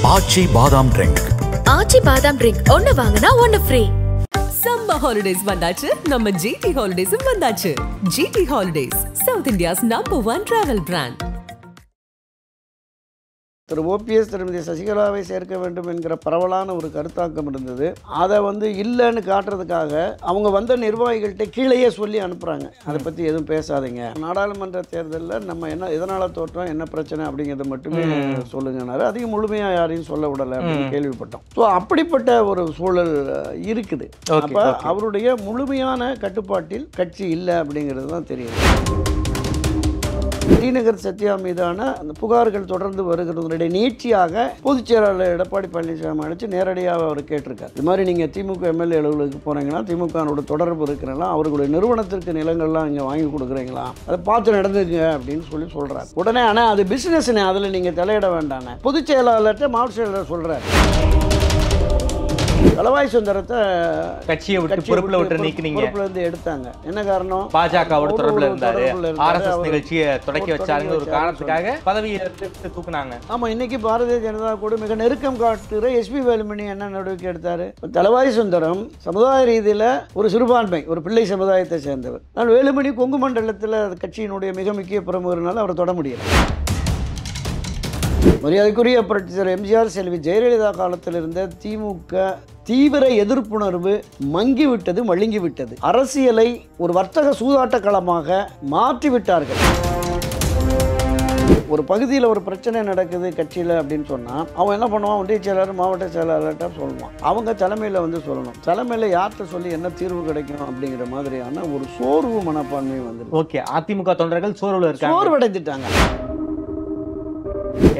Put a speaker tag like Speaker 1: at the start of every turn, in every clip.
Speaker 1: ஆச்சி பாதாம் ட்ரிங்க்.
Speaker 2: ஆச்சி பாதாம் ட்ரிங்க் ஒன்னு வாங்குனா ஒன்னு ஃப்ரீ.
Speaker 3: சம்மர் ஹாலிடேஸ் வந்தாச்சு, நம்ம ஜிடி ஹாலிடேஸும் வந்தாச்சு. GT Holidays, South India's number 1 travel brand.
Speaker 4: திரு ஓபிஎஸ் திருமதி சசிகலாவை சேர்க்க வேண்டும் என்கிற பரவலான ஒரு கருத்தாக்கம் இருந்தது. அதை இல்லைன்னு காட்டுறதுக்காக அவங்க வந்த நிர்வாகிகள்கிட்ட கீழேயே சொல்லி அனுப்புகிறாங்க, அதை பற்றி எதுவும் பேசாதீங்க, நாடாளுமன்ற தேர்தலில் நம்ம என்ன எதனால் தோற்றோம், என்ன பிரச்சனை அப்படிங்கிறத மட்டுமே சொல்லுங்கன்னாரு. அதிகம் முழுமையாக யாரையும் சொல்ல விடலை அப்படின்னு கேள்விப்பட்டோம். ஸோ அப்படிப்பட்ட ஒரு சூழல் இருக்குது. அப்போ அவருடைய முழுமையான கட்டுப்பாட்டில் கட்சி இல்லை அப்படிங்கிறது தான் தெரியுது. டிநகர் சத்யா மீதான அந்த புகார்கள் தொடர்ந்து வருகிறதுடைய நீட்சியாக பொதுச் செயலாளர் எடப்பாடி பழனிசாமி அழைச்சு நேரடியாக அவர் கேட்டிருக்காரு. இது மாதிரி நீங்கள் திமுக எம்எல்ஏ அலுவலகத்துக்கு போனீங்கன்னா திமுகவோட தொடர்பு இருக்கிறீங்களா, அவர்களுடைய நிறுவனத்திற்கு நிலங்கள்லாம் இங்கே வாங்கி கொடுக்குறீங்களா, அதை பார்த்து நடந்துங்க அப்படின்னு சொல்கிறார். உடனே ஆனால் அது பிஸ்னஸ்னே, அதில் நீங்கள் தலையிட வேண்டானே பொதுச் செயலாளர்கிட்ட மாவட்ட செயலாளர் சொல்கிறார். தளவாய் சுந்தரத்தை
Speaker 5: கட்சியை விட்டு பொறுப்புல
Speaker 4: இருந்து எடுத்தாங்க. என்ன காரணம்?
Speaker 5: பாஜகவோட தொடர்புல இருந்தாரு, ஆர்எஸ்எஸ் நிகழ்ச்சியை தொடக்கி வச்சாருங்க ஒரு காரணத்துக்காக பதவியை தூக்குனாங்க.
Speaker 4: ஆமா, இன்னைக்கு பாரதிய ஜனதா கூட மிக நெருக்கம் காட்டுகிற எஸ்பி வேலுமணி என்ன நடவடிக்கை எடுத்தாரு? தளவாய் சுந்தரம் சமுதாய ரீதியில ஒரு சிறுபான்மை, ஒரு பிள்ளை சமுதாயத்தை சேர்ந்தவர். ஆனால் வேலுமணி கொங்கு மண்டலத்தில் கட்சியினுடைய மிக முக்கிய பிரமுகர்னால அவரை தொட முடியல. மரியாதைக்குரிய புரட்சியாளர் எம்ஜிஆர் செல்வி ஜெயலலிதா காலத்தில் இருந்த திமுக தீவிர எதிர்ப்புணர்வு மங்கிவிட்டது, மழுங்கிவிட்டது. அரசியலை ஒரு வர்த்தக சூதாட்ட களமாக மாற்றிவிட்டார்கள். ஒரு பகுதியில் ஒரு பிரச்சனை நடக்குது கட்சியில் அப்படின்னு சொன்னால் அவன் என்ன பண்ணுவான்? ஒன்றிய செயலாளர் மாவட்ட செயலாளர்கிட்ட சொல்லுவான். அவங்க தலைமையில் சொல்லணும். தலைமையில் யார்கிட்ட சொல்லி என்ன தீர்வு கிடைக்கும் அப்படிங்கிற மாதிரியான ஒரு சோர்வு மனப்பான்மை வந்து.
Speaker 5: ஓகே, அதிமுக தொண்டர்கள்
Speaker 4: சோர்வடைந்துட்டாங்க.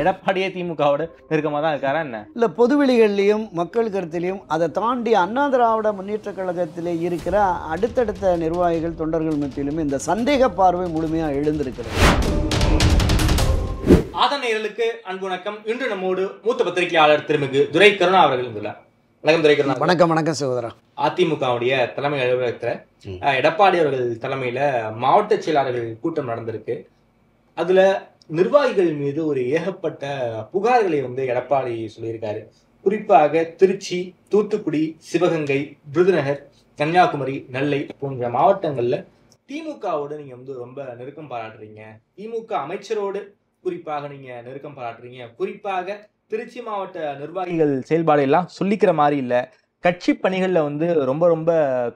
Speaker 5: எடப்பாடியே திமுகவோட நெருக்கமாக தான் இருக்காரா என்ன?
Speaker 4: இல்லை, பொதுவெளிகள்லையும் மக்கள் கருத்திலையும் அதை தாண்டி அண்ணா திராவிட முன்னேற்ற கழகத்திலே இருக்கிற அடுத்தடுத்த நிர்வாகிகள் தொண்டர்கள் மத்தியிலுமே இந்த சந்தேக பார்வை முழுமையாக எழுந்திருக்கிறது.
Speaker 5: ஆதனையர்களுக்கு அன்பு வணக்கம். இன்று நம்மோடு மூத்த பத்திரிகையாளர் திருமிகு துரை கருணா அவர்கள் இருந்தார். வணக்கம் துரை கருணா.
Speaker 4: வணக்கம். வணக்கம் சகோதரா.
Speaker 5: அதிமுகவுடைய தலைமை அலுவலகத்தில் எடப்பாடி அவர்கள் தலைமையில மாவட்ட செயலாளர்கள் கூட்டம் நடந்திருக்கு. அதுல நிர்வாகிகள் மீது ஒரு ஏகப்பட்ட புகார்களை எடப்பாடி சொல்லியிருக்காரு. குறிப்பாக திருச்சி, தூத்துக்குடி, சிவகங்கை, விருதுநகர், கன்னியாகுமரி, நெல்லை போன்ற மாவட்டங்கள்ல திமுகவோடு நீங்க ரொம்ப நெருக்கம் பாராட்டுறீங்க, திமுக அமைச்சரோடு குறிப்பாக நீங்க நெருக்கம் பாராட்டுறீங்க, குறிப்பாக திருச்சி மாவட்ட நிர்வாகிகள் செயல்பாடு எல்லாம் சொல்லிக்கிற மாதிரி இல்லை, கட்சி பணிகள்ல ரொம்ப ரொம்ப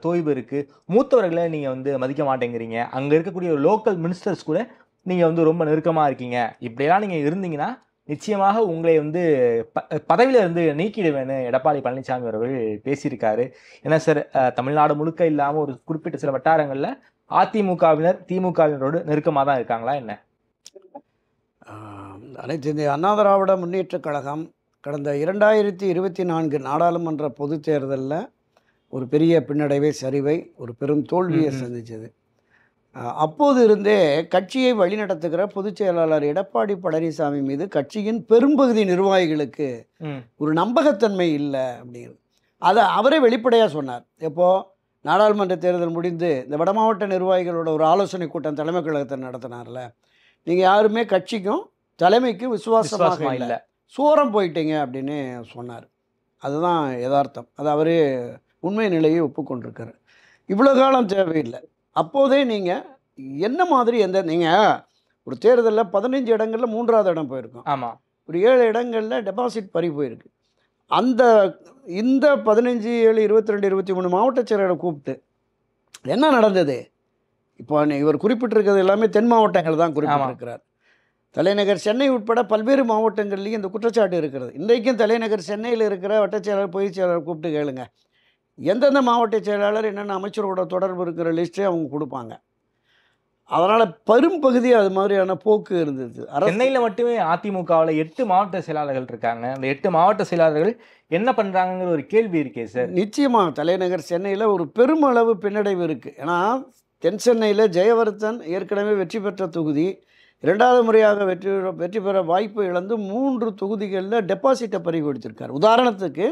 Speaker 5: தோய்வு இருக்கு, மூத்தவர்களை நீங்க மதிக்க மாட்டேங்கிறீங்க, அங்க இருக்கக்கூடிய லோக்கல் மினிஸ்டர்ஸ் கூட நீங்க ரொம்ப நெருக்கமா இருக்கீங்க, இப்படியெல்லாம் நீங்க இருந்தீங்கன்னா நிச்சயமாக உங்களை பதவியில இருந்து நீக்கிடுவேன்னு எடப்பாடி பழனிசாமி அவர்கள் பேசியிருக்காரு. ஏன்னா சார், தமிழ்நாடு முழுக்க இல்லாம ஒரு குறிப்பிட்ட சில வட்டாரங்கள்ல அதிமுகவினர் திமுகவினரோடு நெருக்கமாக தான் இருக்காங்களா என்ன?
Speaker 4: அனைத்து இந்திய அண்ணா திராவிட முன்னேற்ற கழகம் கடந்த 2024 நாடாளுமன்ற பொது தேர்தலில் ஒரு பெரிய பின்னடைவை, சரிவை, ஒரு பெரும் தோல்வியை சந்தித்தது. அப்போது இருந்தே கட்சியை வழிநடத்துகிற பொதுச் செயலாளர் எடப்பாடி பழனிசாமி மீது கட்சியின் பெரும்பகுதி நிர்வாகிகளுக்கு ஒரு நம்பகத்தன்மை இல்லை அப்படிங்கிறது அதை அவரே வெளிப்படையாக சொன்னார். எப்போது நாடாளுமன்ற தேர்தல் முடிந்து இந்த வடமாவட்ட நிர்வாகிகளோட ஒரு ஆலோசனை கூட்டம் தலைமை கழகத்தை நடத்தினார்ல, நீங்கள் யாருமே கட்சிக்கும் தலைமைக்கும் விசுவாசமாக இல்லை, சோரம் போயிட்டீங்க அப்படின்னு சொன்னார். அதுதான் யதார்த்தம். அது அவரே உண்மை நிலையை ஒப்புக்கொண்டிருக்காரு. இவ்வளோ காலம் தேவையில்லை. அப்போதே நீங்கள் என்ன மாதிரி நீங்கள் ஒரு தேர்தலில் 15 இடங்களில் 3ஆவது இடம் போயிருக்கோம்.
Speaker 5: ஆமாம்,
Speaker 4: ஒரு 7 இடங்களில் டெபாசிட் பறி போயிருக்கு. இந்த 15, 7, 22, 23 மாவட்ட செயலரை கூப்பிட்டு என்ன நடந்தது? இப்போ இவர் குறிப்பிட்டிருக்கிறது எல்லாமே தென் மாவட்டங்கள் தான் குறிப்பிட்டிருக்கிறார். தலைநகர் சென்னை உட்பட பல்வேறு மாவட்டங்கள்லேயும் இந்த குற்றச்சாட்டு இருக்கிறது. இன்றைக்கும் தலைநகர் சென்னையில் இருக்கிற வட்டச் செயலாளர், பொதுச் செயலாளர் கூப்பிட்டு கேளுங்க, எந்தெந்த மாவட்ட செயலாளர் என்னென்ன அமைச்சரோட தொடர்பு இருக்கிற லிஸ்ட்டே அவங்க கொடுப்பாங்க. அதனால் பெரும்பகுதி அது மாதிரியான போக்கு இருந்தது.
Speaker 5: சென்னையில் மட்டுமே அதிமுகவில் 8 மாவட்ட செயலாளர்கள் இருக்காங்க. அந்த 8 மாவட்ட செயலாளர்கள் என்ன பண்ணுறாங்கிற ஒரு கேள்வி இருக்கே சார்.
Speaker 4: நிச்சயமாக தலைநகர் சென்னையில் ஒரு பெருமளவு பின்னடைவு இருக்குது. ஏன்னா தென் சென்னையில் ஜெயவர்தன் ஏற்கனவே வெற்றி பெற்ற தொகுதி, 2வது முறையாக வெற்றி பெற வாய்ப்பு இழந்து 3 தொகுதிகளில் டெபாசிட்டை பறி கொடுத்திருக்கார். உதாரணத்துக்கு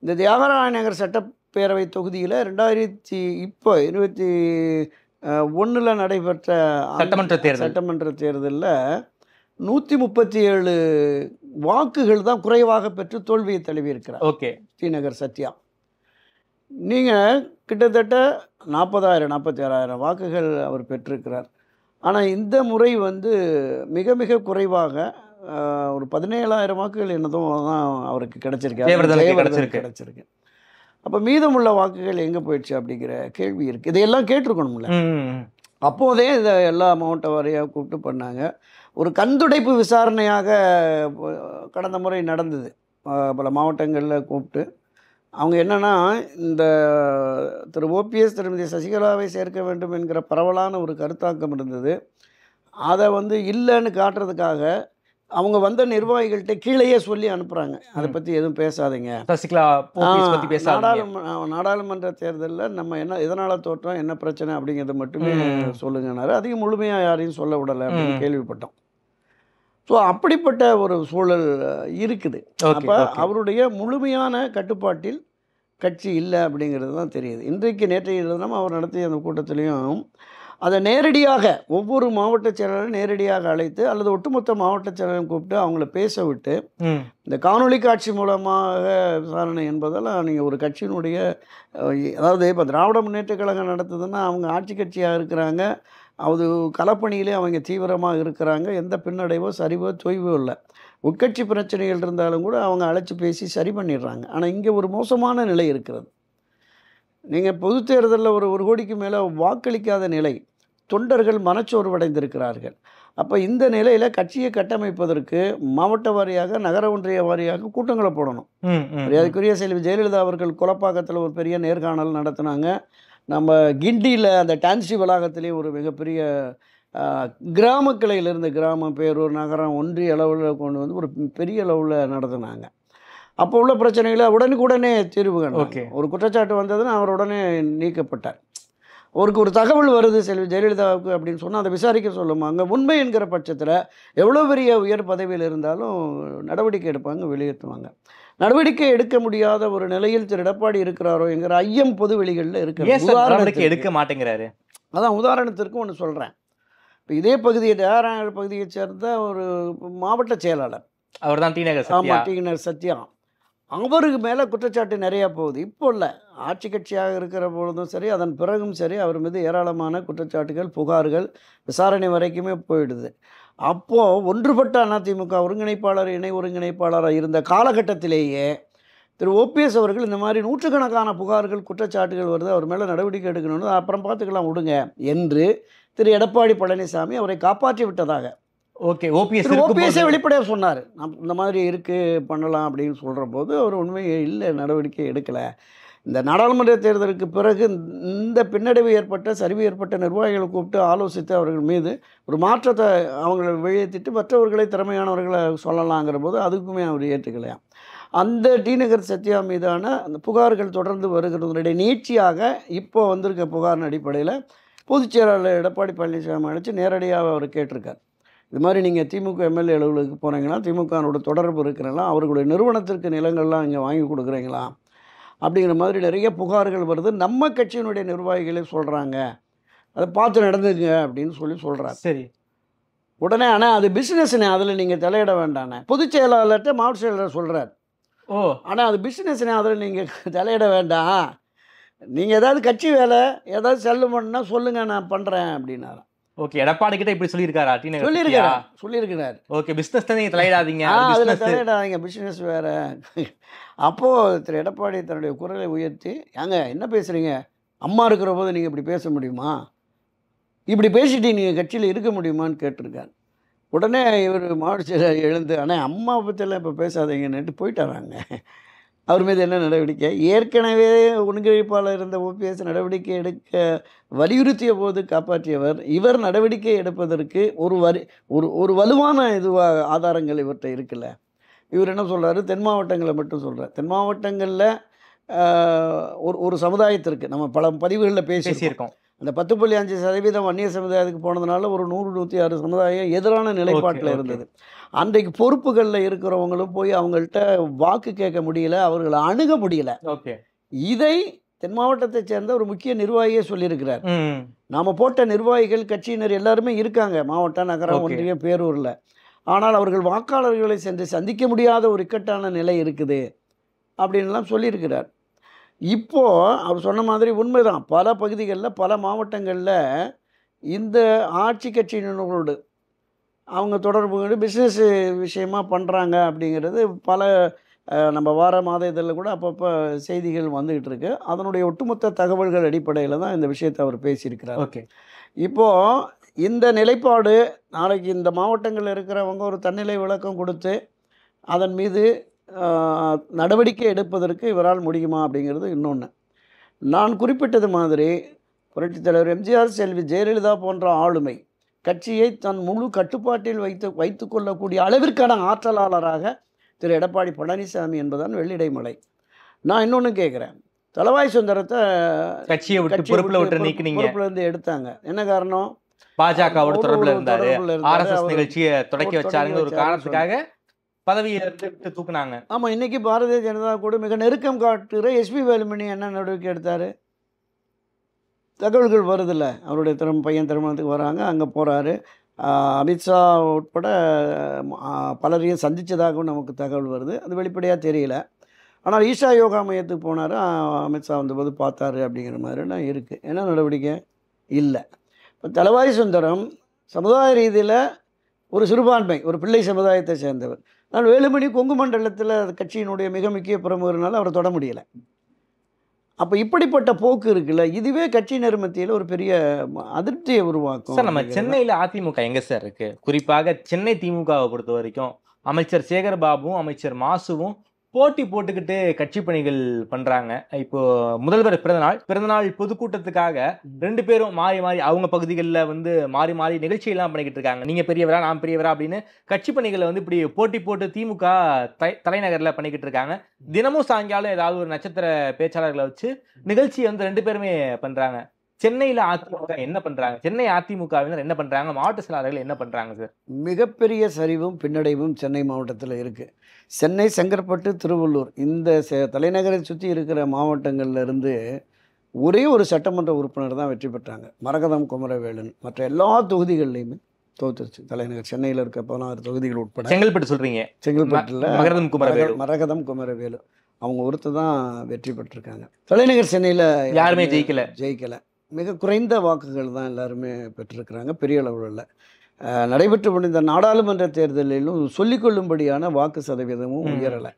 Speaker 4: இந்த தியாகராய நகர் சட்டப்பேரவை தொகுதியில் 2021 நடைபெற்ற
Speaker 5: சட்டமன்ற தேர்தலில்
Speaker 4: 137 வாக்குகள் தான் குறைவாக பெற்று தோல்வியை தழுவியிருக்கிறார்.
Speaker 5: ஓகே.
Speaker 4: ஸ்ரீநகர் சத்யா. நீங்கள் கிட்டத்தட்ட 46,000 வாக்குகள் அவர் பெற்றிருக்கிறார். ஆனால் இந்த முறை வந்து மிக மிக குறைவாக ஒரு 17,000 வாக்குகள் என்னதும் தான் அவருக்கு கிடைச்சிருக்கு. அப்போ மீதமுள்ள வாக்குகள் எங்கே போயிடுச்சு அப்படிங்கிற கேள்வி இருக்குது. இதையெல்லாம் கேட்டிருக்கணும்ல. அப்போதே இதை எல்லா மாவட்ட வாரியாக கூப்பிட்டு பண்ணாங்க. ஒரு கண்துடைப்பு விசாரணையாக கடந்த முறை நடந்தது. பல மாவட்டங்களில் கூப்பிட்டு அவங்க என்னென்னா, இந்த திரு ஓபிஎஸ் திருமதி சசிகலாவை சேர்க்க வேண்டும் என்கிற பரவலான ஒரு கருத்தாக்கம் இருந்தது. அதை வந்து இல்லைன்னு காட்டுறதுக்காக அவங்க வந்த நிர்வாகிகள்கிட்ட கீழேயே சொல்லி அனுப்புகிறாங்க, அதை பற்றி எதுவும் பேசாதீங்க,
Speaker 5: சசிகலா பற்றி பேசாதீங்க,
Speaker 4: நாடாளுமன்ற தேர்தலில் நம்ம என்ன எதனால் தோற்றோம், என்ன பிரச்சனை அப்படிங்கிறத மட்டுமே சொல்லுங்கன்னாரு. அதிகம் முழுமையாக யாரையும் சொல்ல விடலை அப்படின்னு கேள்விப்பட்டோம். ஸோ அப்படிப்பட்ட ஒரு சூழல் இருக்குது. அப்போ அவருடைய முழுமையான கட்டுப்பாட்டில் கட்சி இல்லை அப்படிங்கிறது தான் தெரியுது. இன்றைக்கு நேற்றைய தினம் அவர் நடத்திய அந்த கூட்டத்திலையும் அதை நேரடியாக ஒவ்வொரு மாவட்ட செயலரும் நேரடியாக அழைத்து அல்லது ஒட்டுமொத்த மாவட்ட செயலரையும் கூப்பிட்டு அவங்கள பேச விட்டு இந்த காணொலி காட்சி மூலமாக விசாரணை என்பதெல்லாம் நீங்கள் ஒரு கட்சியினுடைய, அதாவது இப்போ திராவிட முன்னேற்ற கழகம் நடத்துதுன்னா அவங்க ஆட்சி கட்சியாக இருக்கிறாங்க, அது களப்பணியிலே அவங்க தீவிரமாக இருக்கிறாங்க, எந்த பின்னடைவோ சரிவோ தொய்வோ இல்லை. உட்கட்சி பிரச்சனைகள் இருந்தாலும் கூட அவங்க அழைச்சி பேசி சரி பண்ணிடுறாங்க. ஆனால் இங்கே ஒரு மோசமான நிலை இருக்கிறது. நீங்கள் பொது தேர்தலில் ஒரு கோடிக்கு மேலே வாக்களிக்காத நிலை, தொண்டர்கள் மனச்சோர்வடைந்திருக்கிறார்கள். அப்போ இந்த நிலையில் கட்சியை கட்டமைப்பதற்கு மாவட்ட வாரியாக நகர ஒன்றிய வாரியாக கூட்டங்களை போடணும். அதுக்குரிய செல்வி ஜெயலலிதா அவர்கள் குலப்பாக்கத்தில் ஒரு பெரிய நேர்காணல் நடத்தினாங்க. நம்ம கிண்டியில் அந்த டான்சி வளாகத்திலேயே ஒரு மிகப்பெரிய கிராம கிளையிலிருந்து கிராமம், பேரூர், நகரம், ஒன்றிய அளவில் கொண்டு வந்து ஒரு பெரிய அளவில் நடத்தினாங்க. அப்போ உள்ள பிரச்சனைகளை உடனுக்குடனே தீர்வு கண்டாங்க. ஒரு குற்றச்சாட்டு வந்ததுன்னா அவர் உடனே நீக்கப்பட்டார். அவருக்கு ஒரு தகவல் வருது செல்வி ஜெயலலிதாவுக்கு அப்படின்னு சொன்னால் அதை விசாரிக்க சொல்லுமா. அங்கே உண்மை என்கிற பட்சத்தில் எவ்வளோ பெரிய உயர் பதவியில் இருந்தாலும் நடவடிக்கை எடுப்பாங்க, வெளியேற்றுவாங்க. நடவடிக்கை எடுக்க முடியாத ஒரு நிலையில் திரு எடப்பாடி இருக்கிறாரோ என்கிற ஐயம் பொது வெளிகளில் இருக்கு.
Speaker 5: எடுக்க மாட்டேங்கிறாரு.
Speaker 4: அதான் உதாரணத்திற்கு ஒன்று சொல்கிறேன். இப்போ இதே பகுதியை டேராநகர் பகுதியை சேர்ந்த ஒரு மாவட்ட செயலாளர்,
Speaker 5: அவர் தான்
Speaker 4: டிநகர் சத்யா, அவருக்கு மேலே குற்றச்சாட்டு நிறையா போகுது. இப்போ இல்லை, ஆட்சி கட்சியாக இருக்கிற பொழுதும் சரி, அதன் பிறகும் சரி, அவர் மீது ஏராளமான குற்றச்சாட்டுகள், புகார்கள் விசாரணை வரைக்குமே போயிடுது. அப்போது ஒன்றுபட்ட அதிமுக ஒருங்கிணைப்பாளர், இணை ஒருங்கிணைப்பாளராக இருந்த காலகட்டத்திலேயே திரு ஓபிஎஸ் அவர்கள் இந்த மாதிரி நூற்றுக்கணக்கான புகார்கள், குற்றச்சாட்டுகள் வருது, அவர் மேலே நடவடிக்கை எடுக்கணும்னு, அப்புறம் பார்த்துக்கலாம் விடுங்க என்று திரு எடப்பாடி பழனிசாமி அவரை காப்பாற்றி விட்டதாக ஓபிஎஸ் வெளிப்படையாக சொன்னார். இந்த மாதிரி இருக்குது பண்ணலாம் அப்படின்னு சொல்கிற போது அவர் உண்மையை இல்லை, நடவடிக்கை எடுக்கலை. இந்த நாடாளுமன்ற தேர்தலுக்கு பிறகு இந்த பின்னடைவு ஏற்பட்ட, சரிவு ஏற்பட்ட நிர்வாகிகளை கூப்பிட்டு ஆலோசித்து அவர்கள் மீது ஒரு மாற்றத்தை அவங்களை வெளியேற்றிட்டு மற்றவர்களை திறமையானவர்களை சொல்லலாங்கிற போது அதுக்குமே அவர் ஏற்றுக்கலையாம். அந்த டிநகர் சத்யா மீதான அந்த புகார்கள் தொடர்ந்து வருகிறதுடைய நீட்சியாக இப்போ வந்திருக்க புகாரின் அடிப்படையில் பொதுச் செயலாளர் எடப்பாடி பழனிசாமி அழைச்சி நேரடியாக அவர் கேட்டிருக்கார். இது மாதிரி நீங்கள் திமுக எம்எல்ஏ அலுவலகத்துக்கு போனீங்கன்னா, திமுகனோட தொடர்பு இருக்கிறீங்களா, அவர்களுடைய நிறுவனத்திற்கு நிலங்கள்லாம் இங்கே வாங்கி கொடுக்குறீங்களா அப்படிங்கிற மாதிரி நிறைய புகார்கள் வருது. நம்ம கட்சியினுடைய நிர்வாகிகளே சொல்கிறாங்க, அதை பார்த்து நடந்துங்க அப்படின்னு சொல்கிறார்.
Speaker 5: சரி,
Speaker 4: உடனே ஆனால் அது பிஸ்னஸ்னே, அதில் நீங்கள் தலையிட வேண்டானே பொதுச் செயலாளர்கிட்ட மாவட்ட செயலாளர் சொல்கிறார். ஆனால் அது பிஸ்னஸ்னே, அதில் நீங்கள் தலையிட வேண்டாம், நீங்கள் ஏதாவது கட்சி வேலை ஏதாவது செல்லுமன்னா சொல்லுங்கள், நான் பண்ணுறேன் அப்படின்னாரு.
Speaker 5: ஓகே, எடப்பாடி கிட்ட இப்படி சொல்லியிருக்காரா?
Speaker 4: சொல்லியிருக்கிறார்.
Speaker 5: ஓகே, பிஸ்னஸ் தான் நீங்கள் தலையிடாதீங்க,
Speaker 4: அதில் தலையிடாதீங்க, பிஸ்னஸ் வேறு. அப்போது திரு எடப்பாடி தன்னுடைய குரலை உயர்த்தி, ஏங்க என்ன பேசுகிறீங்க, அம்மா இருக்கிற போது நீங்கள் இப்படி பேச முடியுமா, இப்படி பேசிட்டு நீங்கள் கட்சியில் இருக்க முடியுமான்னு கேட்டிருக்காரு. உடனே இவர் மாவட்ட செயலாளர் எழுந்து, ஆனால் அம்மா பற்றியெல்லாம் இப்போ பேசாதீங்கன்னுட்டு போயிட்டாராங்க. அவர் மீது என்ன நடவடிக்கை? ஏற்கனவே ஒருங்கிணைப்பாளர் இருந்த ஓபிஎஸ் நடவடிக்கை எடுக்க வலியுறுத்திய போது காப்பாற்றியவர். இவர் நடவடிக்கை எடுப்பதற்கு ஒரு வலுவான ஆதாரங்கள் இவர்கிட்ட இருக்குல்ல. இவர் என்ன சொல்கிறாரு, தென் மாவட்டங்களை மட்டும் சொல்கிறார். தென் மாவட்டங்களில் ஒரு சமுதாயத்திற்கு நம்ம பல பதிவுகளில் பேசியிருக்கோம். அந்த 10.5% அந்நிய சமுதாயத்துக்கு போனதுனால ஒரு 100-106 சமுதாயம் எதிரான நிலைப்பாட்டில் இருந்தது. அன்றைக்கு பொறுப்புகளில் இருக்கிறவங்களும் போய் அவங்கள்ட்ட வாக்கு கேட்க முடியல, அவர்களை அணுக முடியல. இதை தென் மாவட்டத்தை சேர்ந்த ஒரு முக்கிய நிர்வாகியே சொல்லியிருக்கிறார். நாம் போட்ட நிர்வாகிகள், கட்சியினர் எல்லாருமே இருக்காங்க மாவட்ட, நகரம், ஒன்றிய, பேரூரில். ஆனால் அவர்கள் வாக்காளர்களை சென்று சந்திக்க முடியாத ஒரு இக்கட்டான நிலை இருக்குது அப்படின்லாம் சொல்லியிருக்கிறார். இப்போது அவர் சொன்ன மாதிரி உண்மைதான், பல பகுதிகளில் பல மாவட்டங்களில் இந்த ஆட்சி கட்சியினரோடு அவங்க தொடர்பு பிஸ்னஸ் விஷயமா பண்ணுறாங்க அப்படிங்கிறது பல நம்ம வார மாத இதழில் கூட அப்பப்போ செய்திகள் வந்துக்கிட்டு இருக்கு. அதனுடைய ஒட்டுமொத்த தகவல்கள் அடிப்படையில் தான் இந்த விஷயத்தை அவர் பேசியிருக்கிறார்.
Speaker 5: ஓகே.
Speaker 4: இப்போது இந்த நிலைப்பாடு நாளைக்கு இந்த மாவட்டங்களில் இருக்கிறவங்க ஒரு தன்னிலை விளக்கம் கொடுத்து அதன் மீது நடவடிக்கை எடுப்பதற்கு இவரால் முடியுமா அப்படிங்கிறது இன்னொன்று. நான் குறிப்பிட்டது மாதிரி புரட்சித் தலைவர் எம்ஜிஆர், செல்வி ஜெயலலிதா போன்ற ஆளுமை கட்சியை தன் முழு கட்டுப்பாட்டில் வைத்து கொள்ளக்கூடிய அளவிற்கான ஆற்றலாளராக திரு எடப்பாடி பழனிசாமி என்பதான் வெள்ளிடை மலை. நான் இன்னொன்று கேட்குறேன், தளவாய் சுந்தரத்தை
Speaker 5: கட்சியை விட்டு பொறுப்புலேருந்து
Speaker 4: எடுத்தாங்க. என்ன காரணம்?
Speaker 5: பாஜகவோட தொடர்பில் இருந்தாரு, ஆர்எஸ்எஸ் நிகழ்ச்சியை தொடக்கி வச்சாருங்க ஒரு காரணத்துக்காக பதவியை தூக்குனாங்க.
Speaker 4: ஆமாம், இன்னைக்கு பாரதிய ஜனதா கூட மிக நெருக்கம் காட்டுகிற எஸ்பி வேலுமணி என்ன நடவடிக்கை எடுத்தார்? தகவல்கள் வருதில்ல, அவருடைய பையன் திருமணத்துக்கு வராங்க, அங்கே போகிறாரு. அமித்ஷா உட்பட பலரையும் சந்தித்ததாகவும் நமக்கு தகவல் வருது. அது வெளிப்படையாக தெரியல. ஆனால் ஈஷா யோகா மையத்துக்கு போனார், அமித்ஷா வந்தபோது பார்த்தாரு அப்படிங்கிற மாதிரிலாம் இருக்குது. என்ன நடவடிக்கை இல்லை. இப்போ தளவாய் சுந்தரம் சமுதாய ரீதியில் ஒரு சிறுபான்மை, ஒரு பிள்ளை சமுதாயத்தை சேர்ந்தவர். ஆனால் வேலுமணி கொங்கு மண்டலத்தில் கட்சியினுடைய மிக முக்கிய பிரமுகர்னால அவரை தொட முடியலை. அப்போ இப்படிப்பட்ட போக்கு இருக்குல்ல, இதுவே கட்சியினர் மத்தியில் ஒரு பெரிய அதிருப்தியை உருவாக்கும்.
Speaker 5: சார், நம்ம சென்னையில் அதிமுக எங்கே சார் இருக்கு? குறிப்பாக சென்னை திமுகவை பொறுத்த வரைக்கும் அமைச்சர் சேகர் பாபுவும் அமைச்சர் மாசுவும் போட்டி போட்டுக்கிட்டு கட்சி பணிகள் பண்றாங்க. இப்போ முதல்வர் பிறந்தநாள் பொதுக்கூட்டத்துக்காக 2 பேரும் மாறி மாறி அவங்க பகுதிகளில் மாறி மாறி நிகழ்ச்சியெல்லாம் பண்ணிக்கிட்டு இருக்காங்க. நீங்க பெரியவரா நான் பெரியவரா அப்படின்னு கட்சி பணிகளை இப்படி போட்டி போட்டு திமுக தலைநகர்ல பண்ணிக்கிட்டு இருக்காங்க. தினமும் சாயங்காலம் ஏதாவது ஒரு நட்சத்திர பேச்சாளர்களை வச்சு நிகழ்ச்சியை 2 பேருமே பண்றாங்க. சென்னையில் அதிமுக என்ன பண்றாங்க? சென்னை அதிமுகவினர் என்ன பண்றாங்க? மாவட்ட செயலாளர்கள் என்ன பண்றாங்க சார்?
Speaker 4: மிகப்பெரிய சரிவும் பின்னடைவும் சென்னை மாவட்டத்தில் இருக்குது. சென்னை, செங்கற்பட்டு, திருவள்ளூர் இந்த தலைநகரை சுற்றி இருக்கிற மாவட்டங்கள்ல இருந்து ஒரே ஒரு சட்டமன்ற உறுப்பினர் தான் வெற்றி பெற்றாங்க, மரகதம் குமரவேலன். மற்ற எல்லா தொகுதிகள்லையுமே தோத்துருச்சு. தலைநகர் சென்னையில் இருக்க 16 தொகுதிகள் உட்பட.
Speaker 5: செங்கல்பட்டு சொல்றீங்க?
Speaker 4: செங்கல்பட்டில் மரகதம் குமரவேலு அவங்க ஒருத்தர் தான் வெற்றி பெற்றிருக்காங்க. தலைநகர் சென்னையில்
Speaker 5: யாருமே ஜெயிக்கலை.
Speaker 4: மிக குறைந்த வாக்குகள் தான் எல்லாருமே பெற்றிருக்கிறாங்க, பெரிய அளவில். நடைபெற்று முடிந்த நாடாளுமன்ற தேர்தலிலும் சொல்லிக்கொள்ளும்படியான வாக்கு சதவீதமும் உயரலை.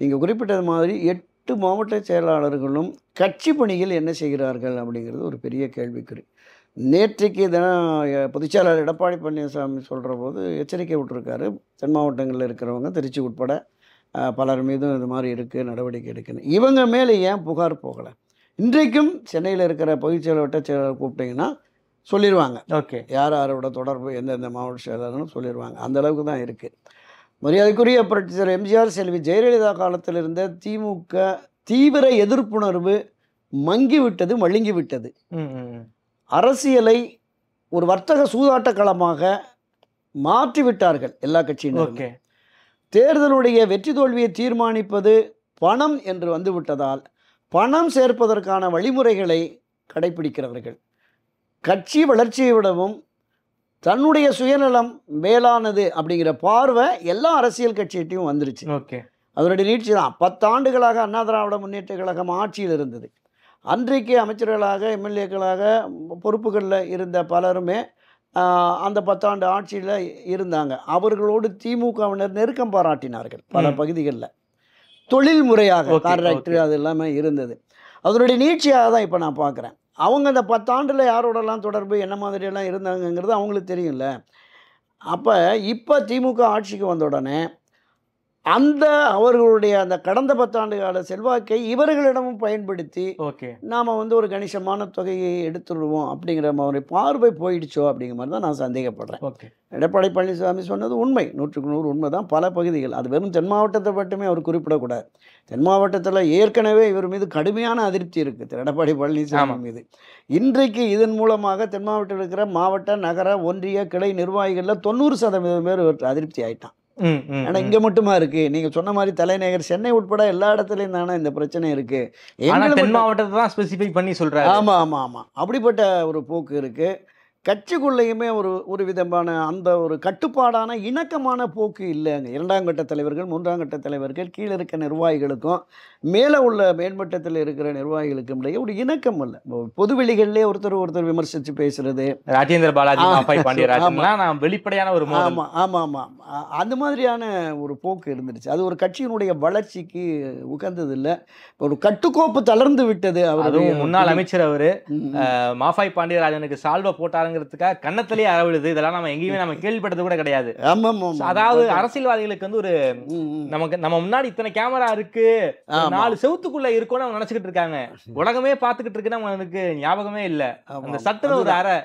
Speaker 4: நீங்கள் குறிப்பிட்டது மாதிரி 8 மாவட்ட செயலாளர்களும் கட்சி பணியில் என்ன செய்கிறார்கள் அப்படிங்கிறது ஒரு பெரிய கேள்விக்குறி. நேற்றைக்கு தினம் பொதுச்செயலாளர் எடப்பாடி பழனிசாமி சொல்கிற போது எச்சரிக்கை விட்டுருக்காரு, தென் மாவட்டங்களில் இருக்கிறவங்க திருச்சி உட்பட பலர் மீதும் இது மாதிரி இருக்குது, நடவடிக்கை எடுக்கணும். இவங்க மேலே ஏன் புகார் போகலை? இன்றைக்கும் சென்னையில் இருக்கிற பொதுச்செயலாளர் வட்ட செயலாளர் கூப்பிட்டிங்கன்னா சொல்லிடுவாங்க.
Speaker 5: ஓகே,
Speaker 4: யார் யாரோட தொடர்பு, எந்தெந்த மாவட்ட செயலாளர்னு சொல்லிடுவாங்க. அந்தளவுக்கு தான் இருக்குது. மரியாதைக்குரிய புரட்சித்தலைவர் எம்ஜிஆர், செல்வி ஜெயலலிதா காலத்தில் இருந்த திமுக தீவிர எதிர்ப்புணர்வு மங்கிவிட்டது, மழுங்கிவிட்டது. அரசியலை ஒரு வர்த்தக சூதாட்ட களமாக மாற்றிவிட்டார்கள் எல்லா கட்சியினரும். தேர்தலுடைய வெற்றி தோல்வியை தீர்மானிப்பது பணம் என்று வந்துவிட்டதால் பணம் சேர்ப்பதற்கான வழிமுறைகளை கடைபிடிக்கிறவர்கள். கட்சி வளர்ச்சியை விடவும் தன்னுடைய சுயநலம் மேலானது அப்படிங்கிற பார்வை எல்லா அரசியல் கட்சியிட்டையும் வந்துருச்சு. அதனுடைய நீட்சி தான் 10 ஆண்டுகளாக அண்ணா திராவிட முன்னேற்ற கழகம் ஆட்சியில் இருந்தது. அன்றைக்கு அமைச்சர்களாக, எம்எல்ஏக்களாக பொறுப்புகளில் இருந்த பலருமே அந்த 10 ஆண்டு ஆட்சியில் இருந்தாங்க. அவர்களோடு திமுகவினர் நெருக்கம் பாராட்டினார்கள். பல பகுதிகளில் தொழில் முறையாக கான்ட்ராக்டர் அது எல்லாமே இருந்தது. அதனுடைய நீட்சியாக தான் இப்போ நான் பார்க்குறேன். அவங்க அந்த 10 ஆண்டில் யாரோடலாம் தொடர்பு, என்ன மாதிரியெல்லாம் இருந்தாங்கங்கிறது அவங்களுக்கு தெரியும்ல. அப்போ இப்போ திமுக ஆட்சிக்கு வந்த உடனே அந்த அவர்களுடைய அந்த கடந்த 10 ஆண்டு கால செல்வாக்கை இவர்களிடமும் பயன்படுத்தி நாம் ஒரு கணிசமான தொகையை எடுத்துடுவோம் அப்படிங்கிற மாதிரி பார்வை போயிடுச்சோ அப்படிங்கிற மாதிரி தான் நான் சந்தேகப்படுறேன். எடப்பாடி பழனிசாமி சொன்னது உண்மை, 100க்கு 100 உண்மை தான். பல பகுதிகள், அது வெறும் தென் மாவட்டத்தை மட்டுமே அவர் குறிப்பிடக்கூடாது. தென் மாவட்டத்தில் ஏற்கனவே இவர் மீது கடுமையான அதிருப்தி இருக்குது, எடப்பாடி பழனிசாமி மீது. இன்றைக்கு இதன் மூலமாக தென் மாவட்டத்தில் இருக்கிற மாவட்ட, நகர, ஒன்றிய கிளை நிர்வாகிகளில் 90% பேர் அதிருப்தி ஆயிட்டான். ஏன்னா இங்க மட்டுமா இருக்கு? நீங்க சொன்ன மாதிரி தலைநகர் சென்னை உட்பட எல்லா இடத்துலயும் தானே இந்த பிரச்சனை இருக்கு.
Speaker 5: தென் மாவட்டத்தை தான் ஸ்பெசிஃபை பண்ணி சொல்றாரு.
Speaker 4: ஆமா ஆமா ஆமா, அப்படிப்பட்ட ஒரு போக்கு இருக்கு. கட்சிக்குள்ளேயுமே ஒரு விதமான அந்த ஒரு கட்டுப்பாடான இணக்கமான போக்கு இல்லைங்க. 2ஆம் கட்ட தலைவர்கள், 3ஆம் கட்ட தலைவர்கள், கீழே இருக்க நிர்வாகிகளுக்கும் மேலே உள்ள மேல்மட்டத்தில் இருக்கிற நிர்வாகிகளுக்கும் இடையே ஒரு இணக்கம் இல்லை. பொதுவெளிகளிலே ஒருத்தர் விமர்சித்து பேசுறது,
Speaker 5: ராஜேந்திர பாலாஜி, மாஃபாய் பாண்டியராஜன்லாம் நான் வெளிப்படையான ஒரு மோதல்.
Speaker 4: ஆமாம் ஆமாம் ஆமாம், அந்த மாதிரியான ஒரு போக்கு இருந்துருச்சு. அது ஒரு கட்சியினுடைய வளர்ச்சிக்கு உகந்தது இல்லை. ஒரு கட்டுக்கோப்பு தளர்ந்து விட்டது.
Speaker 5: அதுவும் முன்னாள் அமைச்சர் அவரு மாஃபாய் பாண்டியராஜனுக்கு சால்வை போட்டாருங்கிறதுக்காக கன்னத்திலேயே அரவிடுது. இதெல்லாம் நம்ம எங்கேயுமே நம்ம கேள்விப்பட்டது கூட கிடையாது. அதாவது அரசியல்வாதிகளுக்கு வந்து ஒரு நம்ம முன்னாடி இத்தனை கேமரா இருக்கு, 4 செவுத்துக்குள்ள இருக்கும்னு அவங்க நினைச்சுக்கிட்டு இருக்காங்க. உலகமே பார்த்துக்கிட்டு இருக்குன்னு அவங்களுக்கு ஞாபகமே இல்ல. அந்த சட்டத்துல ஒரு அறை.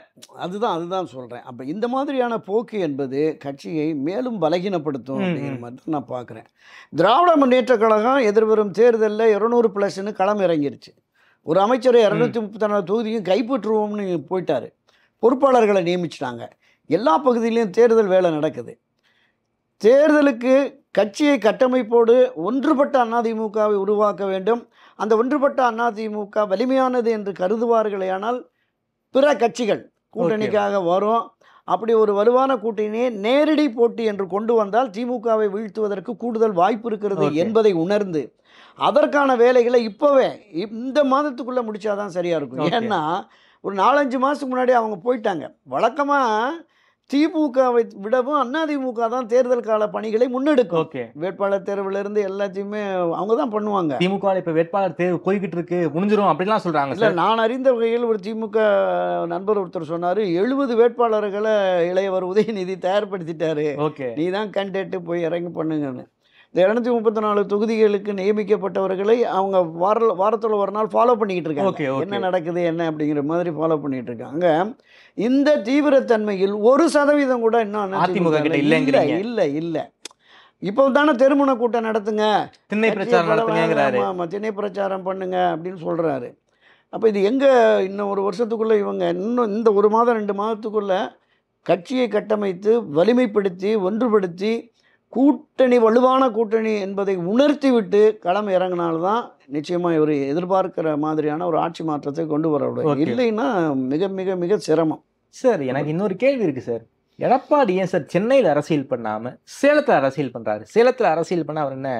Speaker 4: அதுதான் சொல்றேன். அப்ப இந்த மாதிரியான போக்கு என்பது கட்சியை மேலும் பலகீனப்படுத்தும் அப்படிங்கிற மாதிரி தான் நான் பார்க்குறேன். திராவிட முன்னேற்ற கழகம் எதிர்வரும் தேர்தலில் 200+ களம் இறங்கிருச்சு. ஒரு அமைச்சரை 234 தொகுதியும் கைப்பற்றுவோம்னு போயிட்டாரு. பொறுப்பாளர்களை நியமிச்சிட்டாங்க. எல்லா பகுதியிலையும் தேர்தல் வேலை நடக்குது. தேர்தலுக்கு கட்சியை கட்டமைப்போடு ஒன்றுபட்ட அதிமுகவை உருவாக்க வேண்டும். அந்த ஒன்றுபட்ட அதிமுக வலிமையானது என்று கருதுவார்களேயானால் பிற கட்சிகள் கூட்டணிக்காக வரும். அப்படி ஒரு வலுவான கூட்டணியை நேரடி போட்டி என்று கொண்டு வந்தால் திமுகவை வீழ்த்துவதற்கு கூடுதல் வாய்ப்பு இருக்கிறது என்பதை உணர்ந்து அதற்கான வேலைகளை இப்போவே இந்த மாதத்துக்குள்ளே முடிச்சாதான் சரியாக இருக்கும். ஏன்னா ஒரு 4-5 மாதத்துக்கு முன்னாடி அவங்க போயிட்டாங்க. வழக்கமாக திமுகவை விடவும் அதிமுக தான் தேர்தல் கால பணிகளை முன்னெடுக்கும். வேட்பாளர் தேர்விலிருந்து எல்லாத்தையுமே அவங்க தான் பண்ணுவாங்க.
Speaker 5: திமுக இப்போ வேட்பாளர் தேர்வு போய்கிட்டு இருக்கு, முடிஞ்சிடும் அப்படிலாம் சொல்றாங்க.
Speaker 4: இல்லை, நான் அறிந்த வகையில் ஒரு திமுக நண்பர் ஒருத்தர் சொன்னார், 70 வேட்பாளர்களை இளையவர் உதயநிதி தயார்படுத்திட்டாரு, நீ தான் கேண்டிடேட்டு போய் இறங்கி பண்ணுங்கன்னு. இந்த 234 தொகுதிகளுக்கு நியமிக்கப்பட்டவர்களை அவங்க வாரத்தில் ஒரு நாள் ஃபாலோ பண்ணிக்கிட்டு இருக்காங்க. என்ன நடக்குது என்ன அப்படிங்கிற மாதிரி ஃபாலோ பண்ணிட்டு இருக்காங்க. இந்த தீவிரத்தன்மையில் 1% கூட இன்னும்
Speaker 5: அதிமுக கிட்ட
Speaker 4: இல்லை. இப்போ தானே தெருமுனை கூட்டம் நடத்துங்க,
Speaker 5: திண்ணை பிரச்சாரம்,
Speaker 4: ஆமாம் திண்ணை பிரச்சாரம் பண்ணுங்க அப்படின்னு சொல்கிறாரு. அப்போ இது எங்கே இன்னும் ஒரு வருஷத்துக்குள்ளே இவங்க இன்னும் இந்த 1 மாதம் 2 மாதத்துக்குள்ளே கட்சியை கட்டமைத்து வலிமைப்படுத்தி ஒன்றுபடுத்தி கூட்டணி வலுவான கூட்டணி என்பதை உணர்த்தி விட்டு களம் இறங்கினால்தான் நிச்சயமாக இவர் எதிர்பார்க்கிற மாதிரியான ஒரு ஆட்சி மாற்றத்தை கொண்டு வர முடியும். இல்லைன்னா மிக மிக மிக சிரமம்.
Speaker 5: சார், எனக்கு இன்னொரு கேள்வி இருக்கு சார். எடப்பாடி ஏன் சார் சென்னையில் அரசியல் பண்ணாம சேலத்தில் அரசியல் பண்றாரு? சேலத்தில் அரசியல் பண்ண அவர் என்ன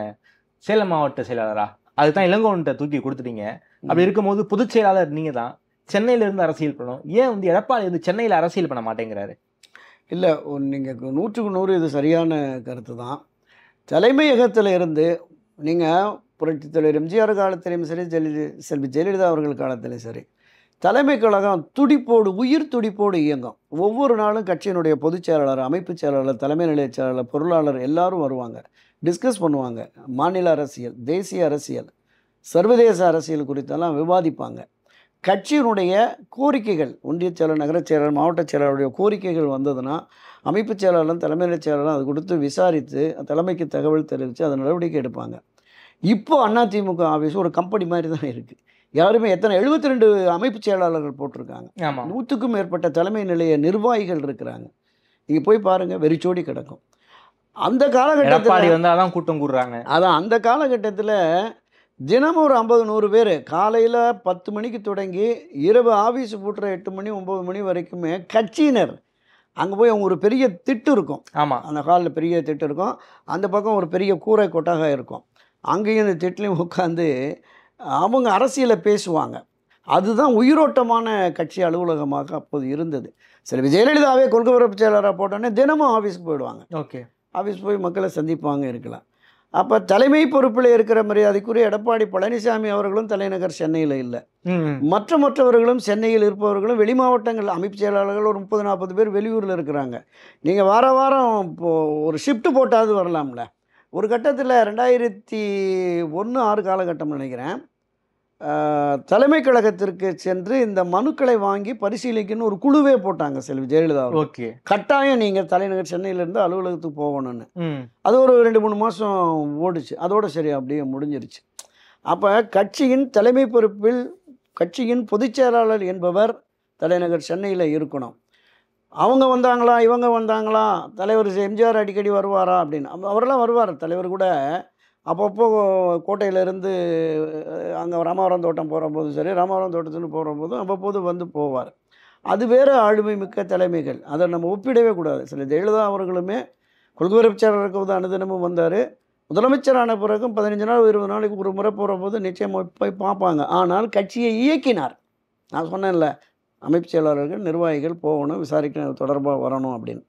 Speaker 5: சேலம் மாவட்ட செயலாளரா? அதுதான் இளங்கோவன்கிட்ட தூக்கி கொடுத்துட்டீங்க. அப்படி இருக்கும்போது பொதுச் செயலாளர் நீங்க தான், சென்னையில இருந்து அரசியல் பண்ணணும். ஏன் வந்து எடப்பாடி வந்து சென்னையில் அரசியல் பண்ண மாட்டேங்கிறாரு?
Speaker 4: இல்லை, நீங்கள் 100க்கு 100 இது சரியான கருத்து தான். தலைமையகத்தில் இருந்து நீங்கள் புரட்சித் தலைவர் எம்ஜிஆர் காலத்திலையும் சரி, செல்வி ஜெயலலிதா அவர்கள் காலத்திலையும் சரி, தலைமை கழகம் துடிப்போடு உயிர் துடிப்போடு இயங்கும். ஒவ்வொரு நாளும் கட்சியினுடைய பொதுச் செயலாளர், அமைப்பு செயலாளர், தலைமை நிலைய செயலாளர், பொருளாளர் எல்லாரும் வருவாங்க, டிஸ்கஸ் பண்ணுவாங்க. மாநில அரசியல், தேசிய அரசியல், சர்வதேச அரசியல் குறித்தெல்லாம் விவாதிப்பாங்க. கட்சியினுடைய கோரிக்கைகள், ஒன்றிய செயலர், நகரச் செயலர், மாவட்ட செயலாளருடைய கோரிக்கைகள் வந்ததுன்னா அமைப்பு செயலாளரும் தலைமை நிலைய செயலாளரும் அது கொடுத்து விசாரித்து தலைமைக்கு தகவல் தெரிவித்து அதை நடவடிக்கை எடுப்பாங்க. இப்போ அதிமுக ஆஃபீஸ் ஒரு கம்பெனி மாதிரி தான் இருக்குது. யாருமே 72 அமைப்பு செயலாளர்கள் போட்டிருக்காங்க. 100க்கும் மேற்பட்ட தலைமை நிலைய நிர்வாகிகள் இருக்கிறாங்க. நீங்கள் போய் பாருங்கள், வெறிச்சோடி கிடக்கும். அந்த காலகட்டத்தில்
Speaker 5: அதான் கூட்டம் கூடுறாங்க.
Speaker 4: அதான் அந்த காலகட்டத்தில் தினமும் ஒரு 50-100 பேர் காலையில் 10 மணிக்கு தொடங்கி இரவு ஆஃபீஸ் பூட்டுற 8 மணி 9 மணி வரைக்குமே கட்சியினர் அங்கே போய் அவங்க ஒரு பெரிய திட்டு இருக்கும்.
Speaker 5: ஆமாம்,
Speaker 4: அந்த ஹாலில் பெரிய திட்டு இருக்கும். அந்த பக்கம் ஒரு பெரிய கூரை கொட்டாக இருக்கும். அங்கேயும் இந்த திட்டுலையும் உட்காந்து அவங்க அரசியலை பேசுவாங்க. அதுதான் உயிரோட்டமான கட்சி அலுவலகமாக அப்போது இருந்தது. சில ஜெயலலிதாவே கொள்கை பரப்பு செயலராக போட்டோன்னே தினமும் ஆஃபீஸுக்கு போயிடுவாங்க. ஆஃபீஸ் போய் மக்களை சந்திப்பாங்க, இருக்கலாம். அப்போ தலைமை பொறுப்பில் இருக்கிற மரியாதைக்குரிய எடப்பாடி பழனிசாமி அவர்களும் தலைநகர் சென்னையில் இல்லை. மற்றவர்களும் சென்னையில் இருப்பவர்களும் வெளி மாவட்டங்கள் அமைப்பு செயலாளர்கள் ஒரு 30-40 பேர் வெளியூரில் இருக்கிறாங்க. நீங்கள் வாரம் இப்போது ஒரு ஷிஃப்ட் போட்டாவது வரலாம்ல. ஒரு கட்டத்தில் 2001-6 காலகட்டம் நினைக்கிறேன், தலைமை கழகத்திற்கு சென்று இந்த மனுக்களை வாங்கி பரிசீலிக்கணும்னு ஒரு குழுவே போட்டாங்க செல்வி ஜெயலலிதா. கட்டாயம் நீங்கள் தலைநகர் சென்னையிலேருந்து அலுவலகத்துக்கு போகணும்னு. அது ஒரு 2-3 மாதம் ஓடிச்சு. அதோட சரி அப்படியே முடிஞ்சிருச்சு. அப்போ கட்சியின் தலைமை பொறுப்பில் கட்சியின் பொதுச் செயலாளர் என்பவர் தலைநகர் சென்னையில் இருக்கணும். அவங்க வந்தாங்களா இவங்க வந்தாங்களா, தலைவர் எம்ஜிஆர் அடிக்கடி வருவாரா அப்படின்னு. அவரெல்லாம் வருவார். தலைவர் கூட அப்பப்போ கோட்டையிலேருந்து அங்கே ராமவரம் தோட்டம் போகிற போதும் சரி, ராமவரம் தோட்டத்துன்னு போகிற போதும் அவ்வப்போது வந்து போவார். அது வேறு ஆளுமை மிக்க தலைமைகள். அதை நம்ம ஒப்பிடவே கூடாது. சில ஜெயலலிதா அவர்களுமே கொள்கை பரப்புச்சாளருக்கு வந்து அனுதினமும் வந்தார். முதலமைச்சரான பிறகும் 15 நாள் 20 நாளைக்கு ஒரு முறை போகிற போது நிச்சயம் போய் பார்ப்பாங்க. ஆனால் கட்சியை இயக்கினார். நான் சொன்னேன்ல, அமைப்பு செயலாளர்கள் நிர்வாகிகள் போகணும், விசாரிக்கணும், தொடர்பாக வரணும் அப்படின்னு.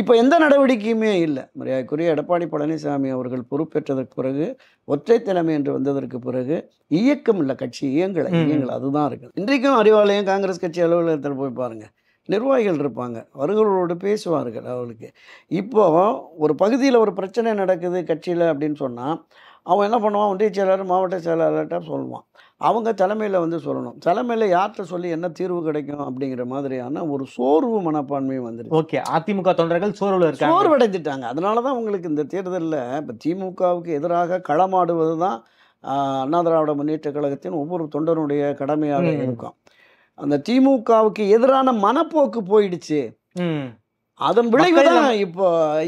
Speaker 4: இப்போ எந்த நடவடிக்கையுமே இல்லை. மரியாதைக்குரிய எடப்பாடி பழனிசாமி அவர்கள் பொறுப்பேற்றதற்கு பிறகு, ஒற்றை தலைமை என்று வந்ததற்கு பிறகு இயக்கம் இல்லை, கட்சி இயங்கலை. அதுதான் இருக்குது. இன்றைக்கும் அறிவாலயம் காங்கிரஸ் கட்சி அலுவலகத்தில் போய் பாருங்கள், நிர்வாகிகள் இருப்பாங்க, அவர்களோடு பேசுவார்கள். அவர்களுக்கு இப்போது ஒரு பகுதியில் ஒரு பிரச்சனை நடக்குது கட்சியில் அப்படின்னு சொன்னால் அவன் என்ன பண்ணுவான், ஒன்றிய செயலாளர் மாவட்ட செயலாளர்கிட்ட சொல்லுவான். அவங்க தலைமையில் வந்து சொல்லணும். தலைமையில் யார்கிட்ட சொல்லி என்ன தீர்வு கிடைக்கும் அப்படிங்கிற மாதிரியான ஒரு சோர்வு மனப்பான்மை வந்துடுது.
Speaker 5: ஓகே, அதிமுக தொண்டர்கள்
Speaker 4: சோர்வடைந்துட்டாங்க. அதனால தான் உங்களுக்கு இந்த தேர்தலில் இப்போ திமுகவுக்கு எதிராக களமாடுவது தான் அண்ணா திராவிட முன்னேற்ற கழகத்தின் ஒவ்வொரு தொண்டனுடைய கடமையாக இருக்கும். அந்த திமுகவுக்கு எதிரான மனப்போக்கு போயிடுச்சு. அதன் விளைவு தான்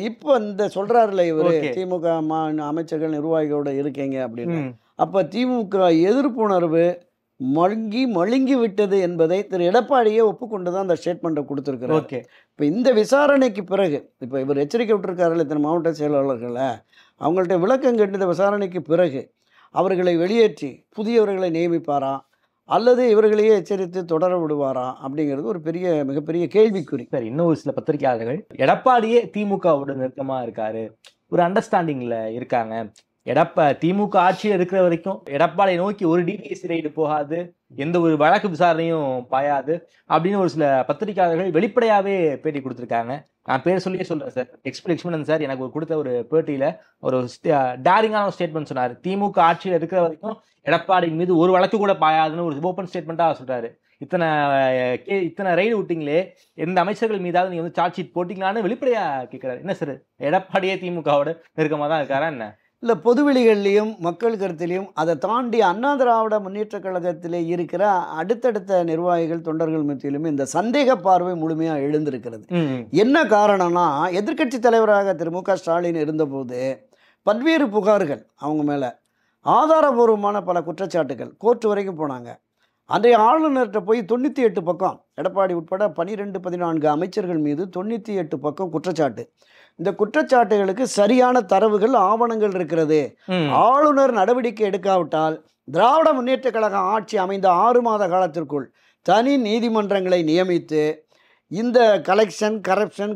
Speaker 4: இப்போ இந்த சொல்றாருல இவரு, திமுக அமைச்சர்கள் நிர்வாகிகளோட இருக்கீங்க அப்படின்னு. அப்ப திமுக எதிர்ப்புணர்வு மழுங்கி விட்டது என்பதை திரு எடப்பாடியே ஒப்புக்கொண்டுதான் அந்த ஸ்டேட்மெண்ட்டை கொடுத்துருக்கிறார். இப்போ இந்த விசாரணைக்கு பிறகு, இப்போ இவர் எச்சரிக்கை விட்டுருக்காருல்ல இத்தனை மாவட்ட செயலாளர்களை, அவங்கள்ட்ட விளக்கம் கேட்டு இந்த விசாரணைக்கு பிறகு அவர்களை வெளியேற்றி புதியவர்களை நியமிப்பாரா அல்லது இவர்களையே எச்சரித்து தொடர விடுவாரா அப்படிங்கிறது ஒரு மிகப்பெரிய கேள்விக்குறி.
Speaker 5: சரி, இன்னும் ஒரு சில பத்திரிகையாளர்கள் எடப்பாடியே திமுகவோட நெருக்கமா இருக்காரு, ஒரு அண்டர்ஸ்டாண்டிங்ல இருக்காங்க, திமுக ஆட்சியில் இருக்கிற வரைக்கும் எடப்பாடியை நோக்கி ஒரு டிபிஎஸ்சி ரைடு போகாது, எந்த ஒரு வழக்கு விசாரணையும் பாயாது அப்படின்னு ஒரு சில பத்திரிகையாளர்கள் வெளிப்படையாவே பேட்டி கொடுத்துருக்காங்க. நான் பேர் சொல்லியே சொல்றேன் சார். எக்ஸ்பிளக்ஷ்மன் சார் எனக்கு கொடுத்த ஒரு பேட்டியில ஒரு டேரிங்கான ஒரு ஸ்டேட்மெண்ட் சொன்னார். திமுக ஆட்சியில் இருக்கிற வரைக்கும் எடப்பாடியின் மீது ஒரு வழக்கு கூட பாயாதுன்னு ஒரு ஓப்பன் ஸ்டேட்மெண்ட்டா சொல்றாரு. இத்தனை ரைடு விட்டீங்களே, எந்த அமைச்சர்கள் மீதாவது நீங்க வந்து சார்ஜ் ஷீட் போட்டீங்களான்னு வெளிப்படையா கேட்கிறாரு. என்ன சார், எடப்பாடியே திமுகவோட நெருக்கமாக தான் இருக்காரா என்ன?
Speaker 4: இல்லை, பொதுவெளிகள்லையும் மக்கள் கருத்திலையும் அதை தாண்டி அண்ணா திராவிட முன்னேற்ற கழகத்திலே இருக்கிற அடுத்தடுத்த நிர்வாகிகள் தொண்டர்கள் மத்தியிலுமே இந்த சந்தேக பார்வை முழுமையாக எழுந்திருக்கிறது. என்ன காரணம்னா, எதிர்க்கட்சி தலைவராக திரு மு.க. ஸ்டாலின் இருந்தபோது பல்வேறு புகார்கள் அவங்க மேலே, ஆதாரபூர்வமான பல குற்றச்சாட்டுகள், கோர்ட்டு வரைக்கும் போனாங்க. அன்றைய ஆளுநர்கிட்ட போய் 98 பக்கம், எடப்பாடி உட்பட 12-14 அமைச்சர்கள் மீது 98 பக்கம் குற்றச்சாட்டு. இந்த குற்றச்சாட்டுகளுக்கு சரியான தரவுகள் ஆவணங்கள் இருக்கிறது. ஆளுநர் நடவடிக்கை எடுக்காவிட்டால் திராவிட முன்னேற்ற கழகம் ஆட்சி அமைந்த 6 மாத காலத்திற்குள் தனி நீதிமன்றங்களை நியமித்து இந்த கரப்ஷன்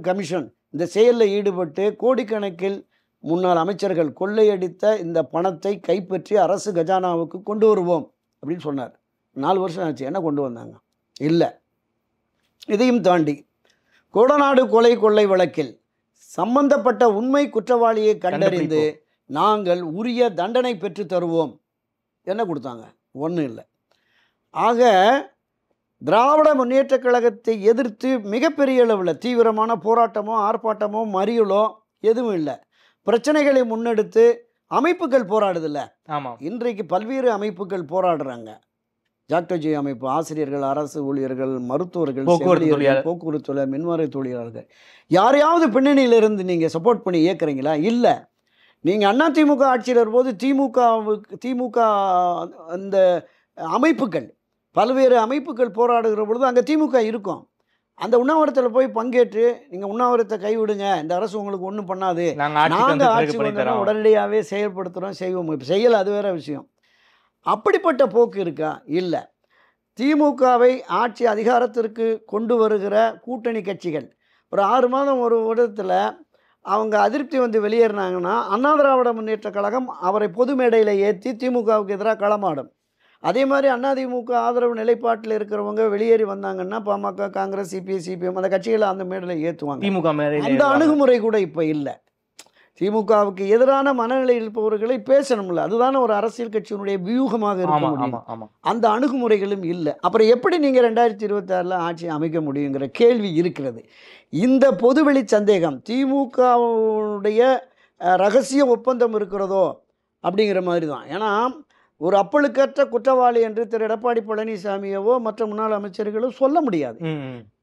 Speaker 4: கமிஷன் இந்த செயலில் ஈடுபட்டு கோடிக்கணக்கில் முன்னாள் அமைச்சர்கள் கொள்ளையடித்த இந்த பணத்தை கைப்பற்றி அரசு கஜானாவுக்கு கொண்டு வருவோம் அப்படின்னு சொன்னார். 4 வருஷம் ஆச்சு, என்ன கொண்டு வந்தாங்க? இல்லை. இதையும் தாண்டி கோடநாடு கொள்ளை வழக்கில் சம்பந்தப்பட்ட உண்மை குற்றவாளியை கண்டறிந்து நாங்கள் உரிய தண்டனை பெற்று தருவோம். என்ன கொடுத்தாங்க? ஒன்றும் இல்லை. ஆக திராவிட முன்னேற்ற கழகத்தை எதிர்த்து மிகப்பெரிய அளவில் தீவிரமான போராட்டமோ ஆர்ப்பாட்டமோ மறியலோ எதுவும் இல்லை. பிரச்சனைகளை முன்னெடுத்து அமைப்புகள் போராடுதில்ல.
Speaker 5: ஆமாம்,
Speaker 4: இன்றைக்கு பல்வேறு அமைப்புகள் போராடுறாங்க. ஜாக்டோஜி அமைப்பு, ஆசிரியர்கள், அரசு ஊழியர்கள், மருத்துவர்கள், போக்குவரத்து தொழிலாளர், மின்வாரிய தொழிலாளர்கள், யாரையாவது பின்னணியிலிருந்து நீங்கள் சப்போர்ட் பண்ணி இயக்குறீங்களா? இல்லை. நீங்கள் அதிமுக ஆட்சியில் வரும்போது திமுக அந்த அமைப்புகள், பல்வேறு அமைப்புகள் போராடுகிற பொழுது அங்கே திமுக இருக்கும். அந்த உண்ணாவிரத்தில் போய் பங்கேற்று நீங்கள் உண்ணாவிரத்தை கைவிடுங்க, இந்த அரசு உங்களுக்கு ஒன்றும் பண்ணாது, நாங்கள் ஆட்சி வந்தோம் உடனடியாகவே செயல்படுத்துகிறோம், செய்வோம். இப்போ செய்யலை, அது வேறு விஷயம். அப்படிப்பட்ட போக்கு இருக்கா? இல்லை. திமுகவை ஆட்சி அதிகாரத்திற்கு கொண்டு வருகிற கூட்டணி கட்சிகள் ஒரு 6 மாதம் ஒரு வருடத்தில் அவங்க அதிருப்தி வந்து வெளியேறினாங்கன்னா அண்ணா திராவிட முன்னேற்ற கழகம் அவரை பொது மேடையில் ஏற்றி திமுகவுக்கு எதிராக களமாடும். அதே மாதிரி அதிமுக ஆதரவு நிலைப்பாட்டில் இருக்கிறவங்க வெளியேறி வந்தாங்கன்னா பாமக, காங்கிரஸ், சிபிஎம் அந்த கட்சிகளை அந்த மேடையில் ஏற்றுவாங்க.
Speaker 5: திமுக
Speaker 4: அந்த அணுகுமுறை கூட இப்போ இல்லை. திமுகவுக்கு எதிரான மனநிலையில் இருப்பவர்களை பேசணும்ல, அதுதானே ஒரு அரசியல் கட்சியினுடைய வியூகமாக இருக்க முடியும். அந்த அணுகுமுறைகளும் இல்லை. அப்புறம் எப்படி நீங்கள் 2026 ஆட்சி அமைக்க முடியுங்கிற கேள்வி இருக்கிறது. இந்த பொதுவெளி சந்தேகம் திமுகவுடைய ரகசிய ஒப்பந்தம் இருக்கிறதோ அப்படிங்கிற மாதிரி தான். ஏன்னா ஒரு அப்பழுக்கற்ற குற்றவாளி என்று திரு எடப்பாடி பழனிசாமியவோ மற்ற முன்னாள் அமைச்சர்களோ சொல்ல முடியாது.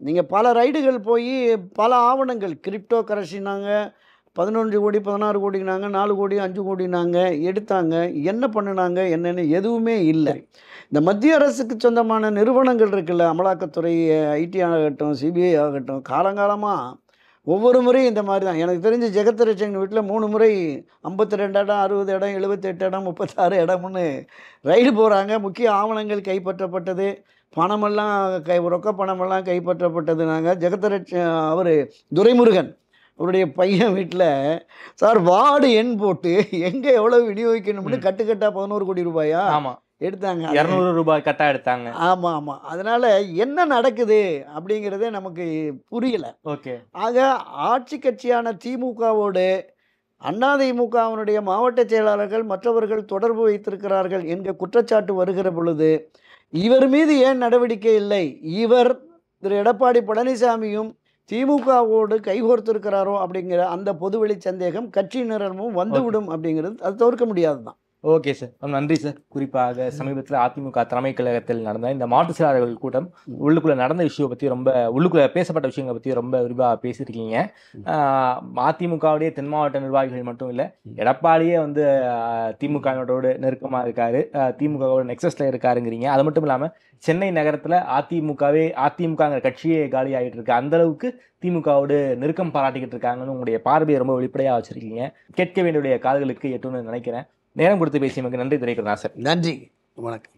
Speaker 4: நீங்கள் பல ரைடுகள் போய் பல ஆவணங்கள், கிரிப்டோ கரன்சினாங்க, 11 கோடி 16 கோடினாங்க, 4 கோடி 5 கோடினாங்க, எடுத்தாங்க. என்ன பண்ணுனாங்க என்னன்னு எதுவுமே இல்லை. இந்த மத்திய அரசுக்கு சொந்தமான நிறுவனங்கள் இருக்குல்ல, அமலாக்கத்துறை, ஐடி ஆகட்டும், சிபிஐ ஆகட்டும், காலங்காலமாக ஒவ்வொரு முறையும் இந்த மாதிரி தான். எனக்கு தெரிஞ்சு ஜெகத்ரட்சகன் வீட்டில் 3 முறை 52 இடம், 60 இடம், 78 இடம், 36 இடம்னு ரைடு போகிறாங்க. முக்கிய ஆவணங்கள் கைப்பற்றப்பட்டது, பணமெல்லாம் ரொக்க பணமெல்லாம் கைப்பற்றப்பட்டதுனாங்க. அவர் துரைமுருகன் அவருடைய பையன் வீட்டில் சார் வார்டு எண் போட்டு எங்கே எவ்வளோ விநியோகிக்கணும்னு கட்டுக்கட்டா 11 கோடி ரூபாயா எடுத்தாங்க.
Speaker 5: 200 ரூபாய் கட்டா எடுத்தாங்க.
Speaker 4: ஆமாம். அதனால் என்ன நடக்குது அப்படிங்கிறதே நமக்கு புரியலை.
Speaker 5: ஓகே.
Speaker 4: ஆக ஆட்சி கட்சியான திமுகவோடு அதிமுகவினுடைய மாவட்ட செயலாளர்கள் மற்றவர்கள் தொடர்பு வைத்திருக்கிறார்கள் என்கிற குற்றச்சாட்டு வருகிற பொழுது இவர் மீது ஏன் நடவடிக்கை இல்லை? இவர் திரு எடப்பாடி பழனிசாமியும் திமுகவோடு கைகோர்த்திருக்கிறாரோ அப்படிங்கிற அந்த பொதுவெளி சந்தேகம் கட்சியினரும் வந்துவிடும் அப்படிங்கிறது அது தவிர்க்க முடியாது தான்.
Speaker 5: ஓகே சார், நன்றி சார். குறிப்பாக சமீபத்தில் அதிமுக தலைமை கழகத்தில் நடந்த இந்த மாவட்ட செயலாளர்கள் கூட்டம் உள்ளுக்குள்ள நடந்த விஷயம் பற்றி உள்ளுக்குள்ள பேசப்பட்ட விஷயங்களை பற்றி ரொம்ப விரிவாக பேசியிருக்கீங்க. அதிமுகவுடைய தென் மாவட்ட நிர்வாகிகள் மட்டும் இல்லை, எடப்பாடியே திமுகவோட நெருக்கமாக இருக்காரு, திமுகவோட நெக்ஸஸ்ல இருக்காருங்கிறீங்க. அது மட்டும் இல்லாமல் சென்னை நகரத்தில் அதிமுகங்கிற கட்சியே காலி ஆகிட்டு இருக்கு. அந்த அளவுக்கு திமுகவோடு நெருக்கம் பாராட்டிக்கிட்டு இருக்காங்கன்னு உங்களுடைய பார்வையை ரொம்ப வெளிப்படையாக வச்சிருக்கீங்க. கேட்க வேண்டிய காதுகளுக்கு எட்டுன்னு நினைக்கிறேன். நேரம் கொடுத்து பேசியமைக்கு நன்றி தெரிவிக்கிறேன் சார்.
Speaker 4: நன்றி, வணக்கம்.